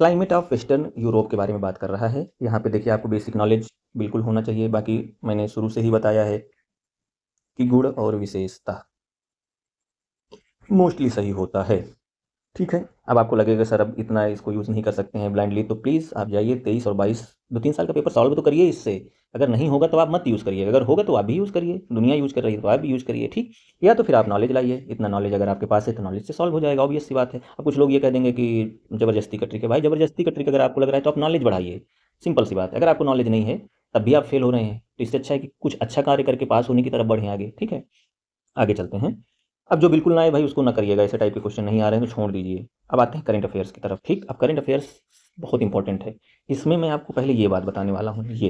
क्लाइमेट ऑफ वेस्टर्न यूरोप के बारे में बात कर रहा है। यहाँ पे देखिए आपको बेसिक नॉलेज बिल्कुल होना चाहिए, बाकी मैंने शुरू से ही बताया है कि गुण और विशेषता मोस्टली सही होता है, ठीक है। अब आपको लगेगा सर अब इतना इसको यूज़ नहीं कर सकते हैं ब्लाइंडली, तो प्लीज़ आप जाइए 23 और 22 2-3 साल का पेपर सॉल्व तो करिए इससे। अगर नहीं होगा तो आप मत यूज़ करिए, अगर होगा तो आप भी यूज़ करिए, दुनिया यूज़ कर रही है तो आप भी यूज़ करिए, ठीक। या तो फिर आप नॉलेज लाइए, इतना नॉलेज अगर आपके पास है तो नॉलेज से सॉल्व हो जाएगा, ऑब्वियस सी बात है। अब कुछ लोग ये कह देंगे कि ज़बरदस्ती का ट्रिक है। भाई ज़बरदस्ती का ट्रिक अगर आपको लग रहा है तो आप नॉलेज बढ़ाइए, सिंपल सी बात है। अगर आपको नॉलेज नहीं है तब भी आप फेल हो रहे हैं, तो इससे अच्छा है कि कुछ अच्छा कार्य करके पास होने की तरफ बढ़ें आगे, ठीक है। आगे चलते हैं। अब जो बिल्कुल ना आए भाई उसको ना करिएगा, ऐसे टाइप के क्वेश्चन नहीं आ रहे हैं तो छोड़ दीजिए। अब आते हैं करंट अफेयर्स की तरफ, ठीक। अब करंट अफेयर्स बहुत इंपॉर्टेंट है। इसमें मैं आपको पहले ये बात बताने वाला हूँ, ये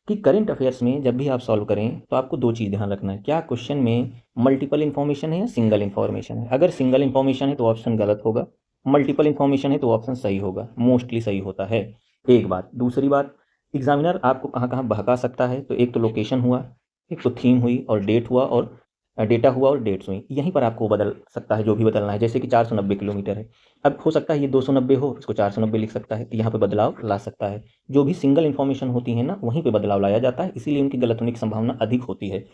कि करंट अफेयर्स में जब भी आप सॉल्व करें तो आपको 2 चीज़ ध्यान रखना है, क्या क्वेश्चन में मल्टीपल इन्फॉर्मेशन है या सिंगल इन्फॉर्मेशन है। अगर सिंगल इन्फॉर्मेशन है तो ऑप्शन गलत होगा, मल्टीपल इन्फॉर्मेशन है तो ऑप्शन सही होगा, मोस्टली सही होता है। एक बात। दूसरी बात, एग्जामिनर आपको कहाँ कहाँ बहका सकता है, तो एक तो लोकेशन हुआ, एक तो थीम हुई और डेट हुआ और डेटा हुआ और डेट्स हुई, यहीं पर आपको बदल सकता है जो भी बदलना है। जैसे कि 490 किलोमीटर है, अब हो सकता है ये 290 हो, इसको 490 लिख सकता है, तो यहाँ पे बदलाव ला सकता है। जो भी सिंगल इन्फॉर्मेशन होती है ना, वहीं पे बदलाव लाया जाता है, इसीलिए उनकी गलत होने की संभावना अधिक होती है।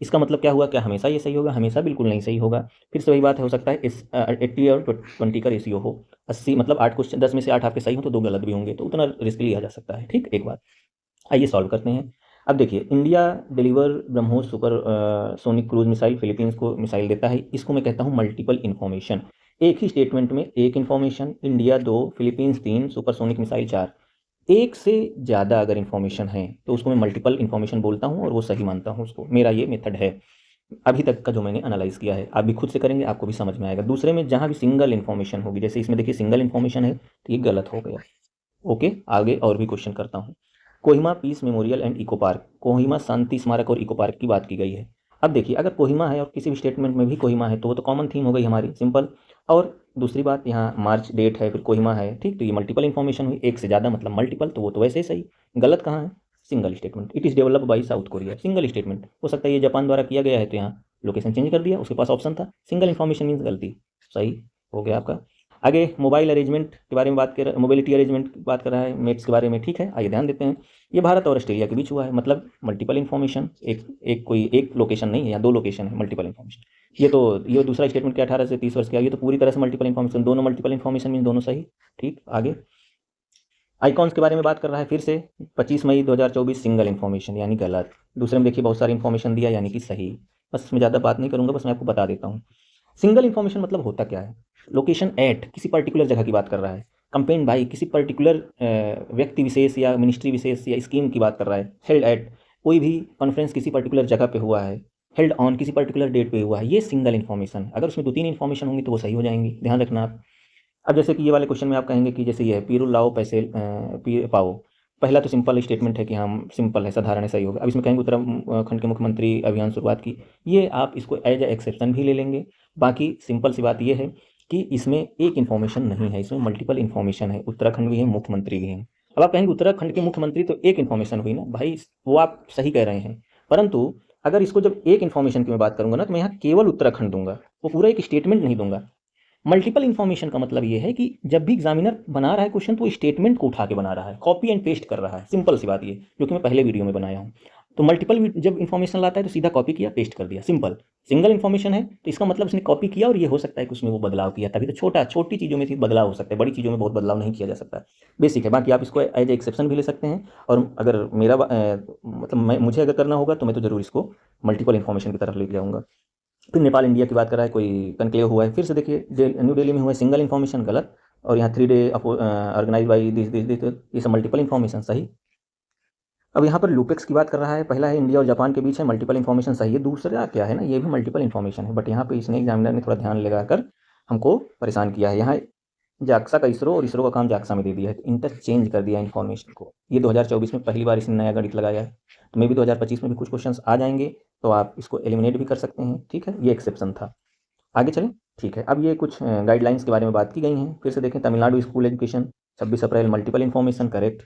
इसका मतलब क्या हुआ, क्या हमेशा ये सही होगा? हमेशा बिल्कुल नहीं सही होगा। फिर से वही बात है, हो सकता है इस 80 और 20 का रेशियो हो, 80 मतलब 8 क्वेश्चन 10 में से 8 आपके सही हो तो 2 गलत भी होंगे, तो उतना रिस्क लिया जा सकता है, ठीक। एक बात। आइए सॉल्व करते हैं। अब देखिए, India deliver BrahMos super sonic cruise missile, Philippines को मिसाइल देता है, इसको मैं कहता हूँ मल्टीपल इन्फॉर्मेशन। एक ही स्टेटमेंट में एक information, India 2, Philippines 3, supersonic missile 4, एक से ज़्यादा अगर इन्फॉर्मेशन है तो उसको मैं मल्टीपल इन्फॉर्मेशन बोलता हूँ और वो सही मानता हूँ उसको। मेरा ये मेथड है अभी तक का जो मैंने एनालाइज किया है। आप भी खुद से करेंगे, आपको भी समझ में आएगा। दूसरे में जहाँ भी सिंगल इन्फॉर्मेशन होगी, जैसे इसमें देखिए सिंगल इन्फॉर्मेशन है तो ये गलत हो गया, ओके, आगे और भी क्वेश्चन करता हूँ। Kohima peace memorial and eco park, Kohima शांति स्मारक और इको पार्क की बात की गई है। अब देखिए, अगर कोहिमा है और किसी भी स्टेटमेंट में भी कोहिमा है तो वो तो कॉमन थीम हो गई हमारी, सिंपल। और दूसरी बात, यहाँ मार्च डेट है, फिर कोहिमा है, ठीक, तो ये मल्टीपल इन्फॉर्मेशन हुई, एक से ज़्यादा मतलब मल्टीपल, तो वो तो वैसे ही सही। गलत कहाँ है? Single statement, it is developed by south Korea, single statement. हो सकता है ये जापान द्वारा किया गया है तो यहाँ लोकेशन चेंज कर दिया, उसके पास ऑप्शन था। सिंगल इन्फॉर्मेशन मीन्स गलती, सही हो गया आपका। आगे मोबाइल अरेंजमेंट के बारे में बात कर, मोबिलिटी अरेंजमेंट की बात कर रहा है, मेट्स के बारे में, ठीक है। आइए ध्यान देते हैं। ये भारत और ऑस्ट्रेलिया के बीच हुआ है, मतलब मल्टीपल इन्फॉर्मेशन, कोई एक लोकेशन नहीं है या दो लोकेशन है, मल्टीपल इन्फॉर्मेशन। ये दूसरा स्टेटमेंट क्या 18 से 30 वर्ष का, ये तो पूरी तरह से मल्टीपल इन्फॉर्मेशन, दोनों मल्टीपल इन्फॉर्मेशन मीन दोनों सही, ठीक। आगे आइकॉन्स के बारे में बात कर रहा है फिर से, 25 मई 2024 सिंगल इन्फॉर्मेशन यानी गलत। दूसरे में देखिए बहुत सारी इन्फॉर्मेशन दिया यानी कि सही। बस मैं ज़्यादा बात नहीं करूँगा, बस मैं आपको बता देता हूँ। सिंगल इन्फॉर्मेशन मतलब होता क्या है? लोकेशन एट किसी पर्टिकुलर जगह की बात कर रहा है। कंपेन बाई किसी पर्टिकुलर व्यक्ति विशेष या मिनिस्ट्री विशेष या स्कीम की बात कर रहा है। हेल्ड एट कोई भी कॉन्फ्रेंस किसी पर्टिकुलर जगह पे हुआ है। हेल्ड ऑन किसी पर्टिकुलर डेट पे हुआ है, ये सिंगल इन्फॉर्मेशन। अगर उसमें 2-3 इन्फॉर्मेशन होंगी तो वो सही हो जाएंगी, ध्यान रखना आप। अब जैसे कि ये वाले क्वेश्चन में आप कहेंगे कि जैसे ये है, पीरू लाओ पैसे पी पाओ। पहला तो सिंपल स्टेटमेंट है कि हम सिंपल है, साधारण है, सही होगा। अब इसमें कहेंगे उत्तराखंड के मुख्यमंत्री अभियान शुरुआत की, ये आप इसको एज ए एक्सेप्शन भी ले लेंगे। बाकी सिंपल सी बात ये है कि इसमें एक इन्फॉर्मेशन नहीं है, इसमें मल्टीपल इन्फॉर्मेशन है, उत्तराखंड भी है, मुख्यमंत्री भी हैं। अब आप कहेंगे उत्तराखंड के मुख्यमंत्री तो एक इन्फॉर्मेशन हुई ना भाई, वो आप सही कह रहे हैं, परंतु अगर इसको जब एक इन्फॉर्मेशन की मैं बात करूंगा ना, तो मैं यहाँ केवल उत्तराखंड दूंगा, वो पूरा एक स्टेटमेंट नहीं दूंगा। मल्टीपल इन्फॉर्मेशन का मतलब ये है कि जब भी एग्जामिनर बना रहा है क्वेश्चन तो स्टेटमेंट को उठा के बना रहा है, कॉपी एंड पेस्ट कर रहा है, सिंपल सी बात ये, जो कि मैं पहले वीडियो में बनाया हूँ। तो मल्टीपल जब इन्फॉर्मेशन लाता है तो सीधा कॉपी किया, पेस्ट कर दिया, सिंपल। सिंगल इन्फॉर्मेशन है तो इसका मतलब उसने कॉपी किया और ये हो सकता है कि उसमें वो बदलाव किया, तभी तो छोटी चीज़ों में बदलाव हो सकता है, बड़ी चीज़ों में बहुत बदलाव नहीं किया जा सकता। बेसिक है, बाकी आप इसको एज ए एक्सेप्शन भी ले सकते हैं। और अगर मेरा मतलब मुझे अगर करना होगा तो मैं तो जरूर इसको मल्टीपल इन्फॉर्मेशन की तरफ ले जाऊँगा। फिर नेपाल इंडिया की बात कर रहा है, कोई कनक्लेव हुआ है, फिर से देखिए न्यू दिल्ली में हुआ है, सिंगल इन्फॉर्मेशन गलत। और यहाँ 3 डे ऑर्गेनाइज बाई दिस, ये सब मल्टीपल इन्फॉर्मेशन सही। अब यहाँ पर लूपेक्स की बात कर रहा है, पहला है इंडिया और जापान के बीच है, मल्टीपल इन्फॉर्मेशन सही है। दूसरा क्या है ना, ये भी मल्टीपल इन्फॉर्मेशन है, बट यहाँ पे इसने एग्जामिनर ने थोड़ा ध्यान लगाकर हमको परेशान किया है। यहाँ जाक्सा का इसरो और इसरो का काम जाक्सा में दे दिया है, तो इंटरचेंज कर दिया इन्फॉर्मेशन को। ये 2024 में पहली बार इसने नया गणित लगाया है, तो मे भी 2025 में भी कुछ क्वेश्चंस आ जाएंगे, तो आप इसको एलिमिनेट भी कर सकते हैं, ठीक है, ये एक्सेप्शन था। आगे चलें, ठीक है। अब ये कुछ गाइडलाइंस के बारे में बात की गई हैं, फिर से देखें। Tamil Nadu school education 26 April, multiple information correct.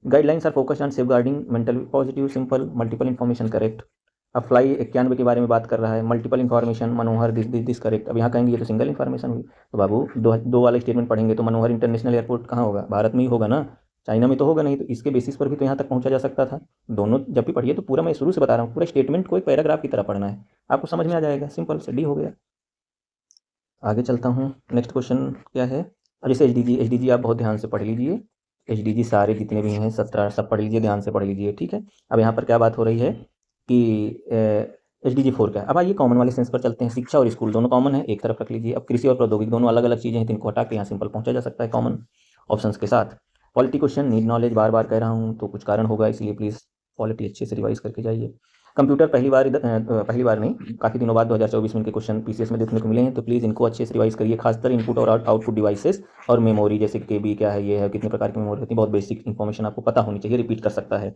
Guidelines are focused on safeguarding mental positive, simple, multiple information correct. अब फ्लाई 91 के बारे में बात कर रहा है, multiple information, Manohar this correct. अब यहाँ कहेंगे ये तो सिंगल इन्फॉर्मेशन हुई, तो बाबू दो वाले स्टेटमेंट पढ़ेंगे तो मनोहर इंटरनेशनल एयरपोर्ट कहाँ होगा? भारत में ही होगा ना, चाइना में तो होगा नहीं, तो इसके बेसिस पर भी तो यहाँ तक पहुँचा जा सकता था। दोनों जब भी पढ़िए तो पूरा, मैं शुरू से बता रहा हूँ, पूरा स्टेटमेंट को एक पैराग्राफ की तरह पढ़ना है, आपको समझ में आ जाएगा, सिंपल से डी हो गया। आगे चलता हूँ, नेक्स्ट क्वेश्चन क्या है। अब जैसे एच डी जी आप बहुत ध्यान से पढ़ लीजिए, एच डी जी सारे जितने भी हैं 17 सब पढ़ लीजिए, ध्यान से पढ़ लीजिए, ठीक है। अब यहाँ पर क्या बात हो रही है कि एच डी जी 4 का। अब आइए कॉमन वाले सेंस पर चलते हैं, शिक्षा और स्कूल दोनों कॉमन है, एक तरफ रख लीजिए। अब कृषि और प्रौद्योगिकी दोनों अलग अलग चीज़ें हैं, तो इनको हटा के यहाँ सिंपल पहुँचा जा सकता है कॉमन ऑप्शन के साथ। पॉलिटी क्वेश्चन नीड नॉलेज, बार बार कह रहा हूँ तो कुछ कारण होगा, इसलिए प्लीज़ पॉलिटी अच्छे से रिवाइज करके जाइए। कंप्यूटर पहली बार नहीं, काफ़ी दिनों बाद 2024 में इनके क्वेश्चन पीसीएस में देखने को मिले हैं, तो प्लीज़ इनको अच्छे से रिवाइज करिए, खासकर इनपुट और आउटपुट डिवाइसेस और मेमोरी, जैसे केबी क्या है, ये है, कितने प्रकार की मेमोरी होती है, बहुत बेसिक इन्फॉर्मेशन आपको पता होनी चाहिए, रिपीट कर सकता है।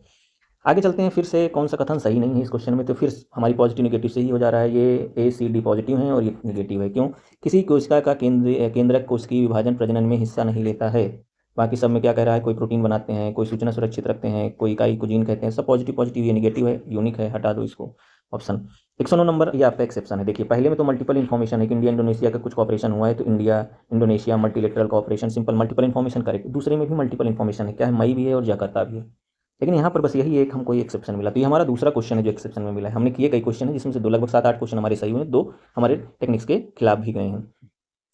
आगे चलते हैं, फिर से कौन सा कथन सही नहीं है इस क्वेश्चन में, तो फिर हमारी पॉजिटिव निगेटिव से ही हो जा रहा है, ये ए सी डी पॉजिटिव है और ये निगेटिव है। क्यों? किसी कोशिका का केंद्रक कोशिकीय विभाजन प्रजनन में हिस्सा नहीं लेता है। बाकी सब में क्या कह रहा है, कोई प्रोटीन बनाते हैं, कोई सूचना सुरक्षित रखते हैं, कोई इकाई को जीन कहते हैं, सब पॉजिटिव पॉजिटिव, ये निगेटिव है, यूनिक है, हटा दो इसको ऑप्शन। 109 नंबर, ये आपका एक्सेप्शन है। देखिए पहले में तो मल्टीपल इन्फॉर्मेशन है कि इंडिया इंडोनेशिया का कुछ कॉपरेशन हुआ है, तो India Indonesia multilateral cooperation, simple multiple information correct. दूसरे में भी मल्टीपल इन्फॉर्मेशन है, क्या है, मई भी है और जकार्ता भी है, लेकिन यहाँ पर बस यही एक हमको एक्सेप्शन मिला, तो ये हमारा दूसरा क्वेश्चन है जो एक्सेप्शन में मिला है। हमने किए कई क्वेश्चन है जिसमें से दो लगभग 7-8 क्वेश्चन हमारे सही हुए, दो हमारे टेक्निक्स के खिलाफ भी गए हैं।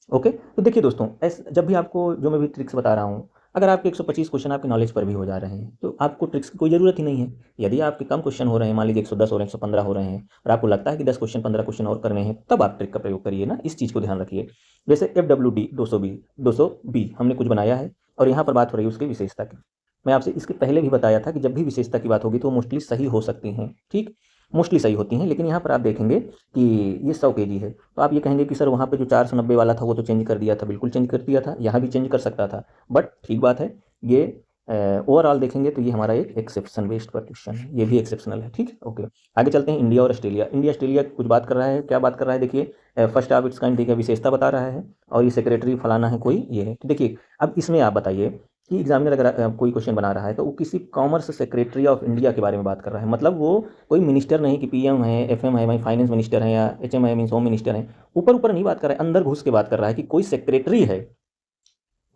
ओके, तो देखिए दोस्तों, जब भी आपको जो मैं भी ट्रिक्स बता रहा हूँ, अगर आपके 125 क्वेश्चन आपके नॉलेज पर भी हो जा रहे हैं तो आपको ट्रिक्स की कोई ज़रूरत ही नहीं है। यदि आपके कम क्वेश्चन हो रहे हैं, मान लीजिए 110 हो रहे हैं, 115 हो रहे हैं, और आपको लगता है कि 10 क्वेश्चन 15 क्वेश्चन और करने हैं, तब आप ट्रिक का प्रयोग करिए ना, इस चीज़ को ध्यान रखिए। जैसे FWD 200B हमने कुछ बनाया है और यहाँ पर बात हो रही है उसकी विशेषता की। मैं आपसे इसके पहले भी बताया था कि जब भी विशेषता की बात होगी तो मोस्टली सही हो सकती हैं, ठीक। मोस्टली सही होती हैं। लेकिन यहाँ पर आप देखेंगे कि ये 100 केजी है, तो आप ये कहेंगे कि सर वहाँ पे जो 490 वाला था वो तो चेंज कर दिया था। बिल्कुल चेंज कर दिया था, यहाँ भी चेंज कर सकता था, बट ठीक बात है। ये ओवरऑल देखेंगे तो ये हमारा एक एक्सेप्शन बेस्ड पर क्वेश्चन है, ये भी एक्सेप्शनल है। ठीक है, ओके। आगे चलते हैं, इंडिया और ऑस्ट्रेलिया। इंडिया ऑस्ट्रेलिया कुछ बात कर रहा है, क्या बात कर रहा है देखिए, फर्स्ट ऑफ इट्स काइंड, देखिए विशेषता बता रहा है, और ये सेक्रेटरी फलाना है कोई, ये है। तो देखिए अब इसमें आप बताइए कि एग्जामिनर अगर कोई क्वेश्चन बना रहा है तो वो किसी कॉमर्स सेक्रेटरी ऑफ इंडिया के बारे में बात कर रहा है, मतलब वो कोई मिनिस्टर नहीं कि पीएम है, एफएम है, भाई फाइनेंस मिनिस्टर है, या एचएम है, मीन्स होम मिनिस्टर है। ऊपर ऊपर नहीं बात कर रहा है, अंदर घुस के बात कर रहा है कि कोई सेक्रेटरी है,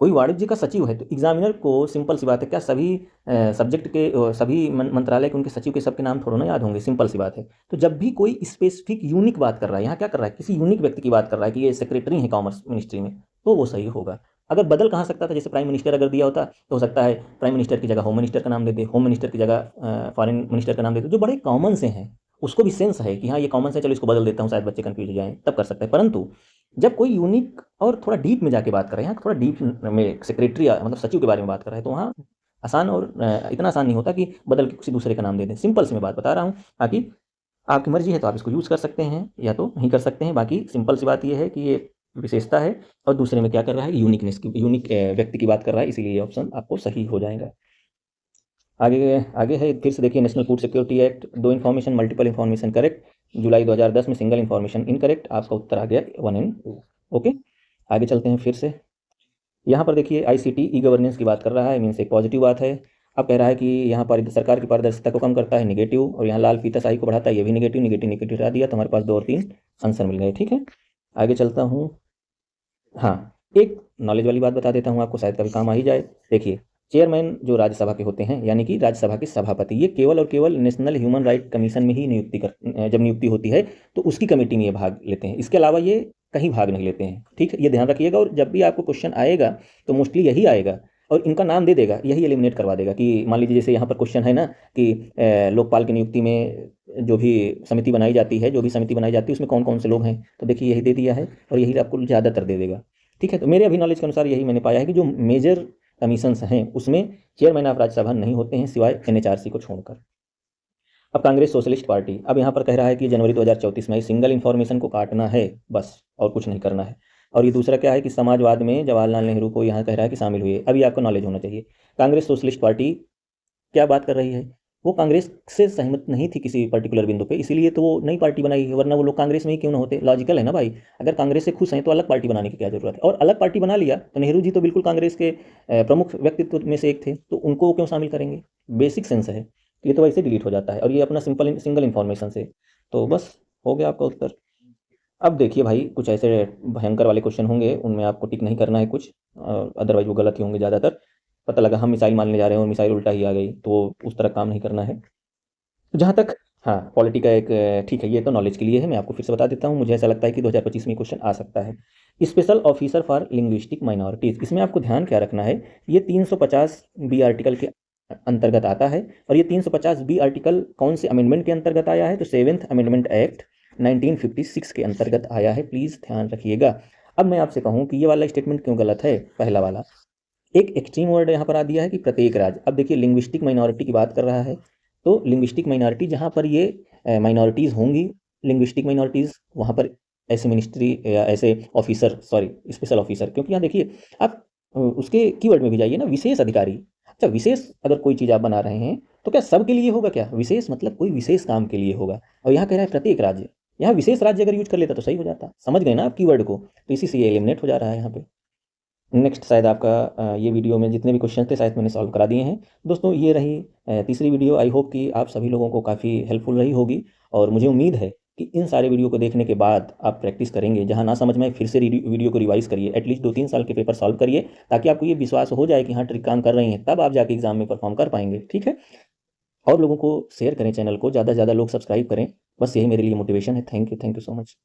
कोई वाणिज्य का सचिव है। तो एग्जामिनर को सिंपल सी बात है, क्या सभी सब्जेक्ट के सभी मंत्रालय के उनके सचिव के सबके नाम थोड़ा ना याद होंगे, सिंपल सी बात है। तो जब भी कोई स्पेसिफिक यूनिक बात कर रहा है, यहाँ क्या कर रहा है, किसी यूनिक व्यक्ति की बात कर रहा है कि ये सेक्रेटरी है कॉमर्स मिनिस्ट्री में, तो वो सही होगा। अगर बदल कहाँ सकता था, जैसे प्राइम मिनिस्टर अगर दिया होता तो हो सकता है प्राइम मिनिस्टर की जगह होम मिनिस्टर का नाम दे दे, होम मिनिस्टर की जगह फॉरेन मिनिस्टर का नाम दे दे, जो बड़े कॉमन से हैं, उसको भी सेंस है कि हाँ ये कॉमन से, चलो इसको बदल देता हूँ, शायद बच्चे कंफ्यूज हो जाएं, तब कर सकते हैं। परंतु जब कोई यूनिक और थोड़ा डीप में जाके बात कर रहे हैं, यहाँ थोड़ा डीप में सेक्रेटरी मतलब सचिव के बारे में बात कर रहे हैं, तो वहाँ आसान और इतना आसान नहीं होता कि बदल के किसी दूसरे का नाम दे दें। सिंपल सी मैं बात बता रहा हूँ, बाकी आपकी मर्जी है तो आप इसको यूज़ कर सकते हैं या तो नहीं कर सकते हैं। बाकी सिंपल सी बात ये है कि ये विशेषता है, और दूसरे में क्या कर रहा है, यूनिकनेस की, यूनिक व्यक्ति की बात कर रहा है, इसीलिए ये ऑप्शन आपको सही हो जाएगा। आगे आगे है, फिर से देखिए, नेशनल फूड सिक्योरिटी एक्ट, दो इन्फॉर्मेशन मल्टीपल इन्फॉर्मेशन करेक्ट, जुलाई 2010 में सिंगल इन्फॉर्मेशन इनकरेक्ट, आपका उत्तर आ गया 1 एंड 2। ओके, आगे चलते हैं फिर से। यहाँ पर देखिए आईसीटी ई गवर्नेंस की बात कर रहा है, मीन्स एक पॉजिटिव बात है। अब कह रहा है कि यहाँ पर सरकार की पारदर्शिता को कम करता है, निगेटिव, और यहाँ लाल फीता स्याही को बढ़ाता है, ये भी निगेटिव, निगेटिव निगेटिव हटा दिया, तो हमारे पास 2 और 3 आंसर मिल गए। ठीक है, आगे चलता हूँ। हाँ, एक नॉलेज वाली बात बता देता हूँ आपको, शायद कभी काम आ ही जाए। देखिए, चेयरमैन जो राज्यसभा के होते हैं, यानी कि राज्यसभा के सभापति, ये केवल और केवल नेशनल ह्यूमन राइट कमीशन में ही जब नियुक्ति होती है तो उसकी कमेटी में ये भाग लेते हैं, इसके अलावा ये कहीं भाग नहीं लेते हैं। ठीक है, ये ध्यान रखिएगा, और जब भी आपको क्वेश्चन आएगा तो मोस्टली यही आएगा, और इनका नाम दे देगा, यही एलिमिनेट करवा देगा कि मान लीजिए जैसे यहाँ पर क्वेश्चन है ना कि लोकपाल की नियुक्ति में जो भी समिति बनाई जाती है, उसमें कौन कौन से लोग हैं, तो देखिए यही दे दिया है, और यही आपको ज़्यादातर दे देगा। ठीक है, तो मेरे अभी नॉलेज के अनुसार यही मैंने पाया है कि जो मेजर कमीशंस हैं उसमें चेयरमैन ऑफ राज्यसभा नहीं होते हैं, सिवाय एनएचआरसी को छोड़कर। अब कांग्रेस सोशलिस्ट पार्टी, अब यहाँ पर कह रहा है कि जनवरी 2034 में सिंगल इन्फॉर्मेशन को काटना है बस, और कुछ नहीं करना है। और ये दूसरा क्या है कि समाजवाद में जवाहरलाल नेहरू को यहाँ कह रहा है कि शामिल हुए। अभी आपको नॉलेज होना चाहिए, कांग्रेस सोशलिस्ट पार्टी क्या बात कर रही है, वो कांग्रेस से सहमत नहीं थी किसी पर्टिकुलर बिंदु पे, इसीलिए तो वो नई पार्टी बनाई है, वरना वो लोग कांग्रेस में ही क्यों ना होते। लॉजिकल है ना भाई, अगर कांग्रेस से खुश हैं तो अलग पार्टी बनाने की क्या जरूरत है। और अलग पार्टी बना लिया तो नेहरू जी तो बिल्कुल कांग्रेस के प्रमुख व्यक्तित्व में से एक थे, तो उनको क्यों शामिल करेंगे, बेसिक सेंस है। तो ये तो वैसे डिलीट हो जाता है, और ये अपना सिंगल इन्फॉर्मेशन से, तो बस हो गया आपका उत्तर। अब देखिए भाई, कुछ ऐसे भयंकर वाले क्वेश्चन होंगे, उनमें आपको टिक नहीं करना है कुछ, अदरवाइज वो गलत ही होंगे ज़्यादातर। पता लगा हम मिसाइल मारने जा रहे हैं और मिसाइल उल्टा ही आ गई, तो उस तरह काम नहीं करना है। तो जहाँ तक, हाँ, पॉलिटी का एक ठीक है, ये तो नॉलेज के लिए है, मैं आपको फिर से बता देता हूँ। मुझे ऐसा लगता है कि 2025 में क्वेश्चन आ सकता है। Special officer for linguistic minorities, इसमें आपको ध्यान क्या रखना है, ये 350 बी आर्टिकल के अंतर्गत आता है। और ये 350 बी आर्टिकल कौन से अमेंडमेंट के अंतर्गत आया है, तो 7th अमेंडमेंट एक्ट 1956 के अंतर्गत आया है, प्लीज़ ध्यान रखिएगा। अब मैं आपसे कहूँ कि ये वाला स्टेटमेंट क्यों गलत है, पहला वाला एक एक्सट्रीम वर्ड यहाँ पर आ दिया है कि प्रत्येक राज्य। अब देखिए, लिंग्विस्टिक माइनॉरिटी की बात कर रहा है, तो लिंग्विस्टिक माइनॉरिटी जहाँ पर ये माइनॉरिटीज़ होंगी, लिंग्विस्टिक माइनॉरिटीज़, वहाँ पर ऐसे मिनिस्ट्री या ऐसे ऑफिसर, सॉरी स्पेशल ऑफिसर, क्योंकि यहाँ देखिए आप उसके कीवर्ड में भी जाइए ना, विशेष अधिकारी। अच्छा, विशेष अगर कोई चीज़ आप बना रहे हैं तो क्या सबके लिए होगा, क्या विशेष मतलब कोई विशेष काम के लिए होगा, और यहाँ कह रहा है प्रत्येक राज्य, यहाँ विशेष राज्य अगर यूज कर लेता तो सही हो जाता। समझ गए ना आप कीवर्ड को, तो इसी से ये एलिमिनेट हो जा रहा है यहाँ पे। नेक्स्ट शायद आपका ये वीडियो में जितने भी क्वेश्चन थे शायद मैंने सॉल्व करा दिए हैं। दोस्तों, ये रही तीसरी वीडियो। आई होप कि आप सभी लोगों को काफ़ी हेल्पफुल रही होगी, और मुझे उम्मीद है कि इन सारे वीडियो को देखने के बाद आप प्रैक्टिस करेंगे, जहां ना समझ में फिर से वीडियो को रिवाइज करिए, एटलीस्ट 2-3 साल के पेपर सॉल्व करिए, ताकि आपको ये विश्वास हो जाए कि हाँ ट्रिक काम कर रही हैं, तब आप जाके एग्जाम में परफॉर्म कर पाएंगे। ठीक है, और लोगों को शेयर करें, चैनल को ज़्यादा से ज़्यादा लोग सब्सक्राइब करें, बस यही मेरे लिए मोटिवेशन है। Thank you so much.